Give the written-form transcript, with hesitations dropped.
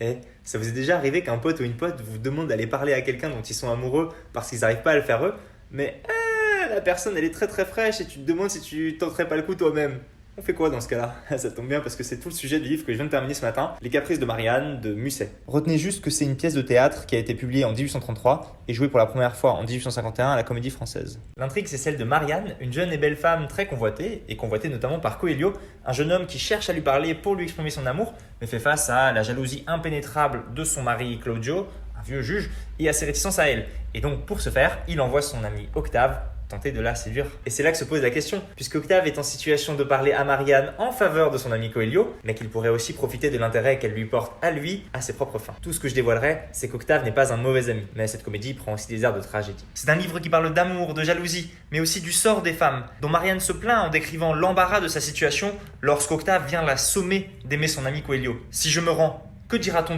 Eh, ça vous est déjà arrivé qu'un pote ou une pote vous demande d'aller parler à quelqu'un dont ils sont amoureux parce qu'ils n'arrivent pas à le faire eux, mais la personne elle est très très fraîche et tu te demandes si tu tenterais pas le coup toi-même. On fait quoi dans ce cas-là? Ça tombe bien parce que c'est tout le sujet du livre que je viens de terminer ce matin, Les Caprices de Marianne de Musset. Retenez juste que c'est une pièce de théâtre qui a été publiée en 1833 et jouée pour la première fois en 1851 à la Comédie Française. L'intrigue c'est celle de Marianne, une jeune et belle femme très convoitée, et convoitée notamment par Coelho, un jeune homme qui cherche à lui parler pour lui exprimer son amour, mais fait face à la jalousie impénétrable de son mari Claudio, un vieux juge, et à ses réticences à elle. Et donc pour ce faire, il envoie son ami Octave tenter de la séduire. Et c'est là que se pose la question, puisque Octave est en situation de parler à Marianne en faveur de son ami Coelho, mais qu'il pourrait aussi profiter de l'intérêt qu'elle lui porte à lui, à ses propres fins. Tout ce que je dévoilerai, c'est qu'Octave n'est pas un mauvais ami, mais cette comédie prend aussi des airs de tragédie. C'est un livre qui parle d'amour, de jalousie, mais aussi du sort des femmes, dont Marianne se plaint en décrivant l'embarras de sa situation lorsqu'Octave vient la sommer d'aimer son ami Coelho. Si je me rends, que dira-t-on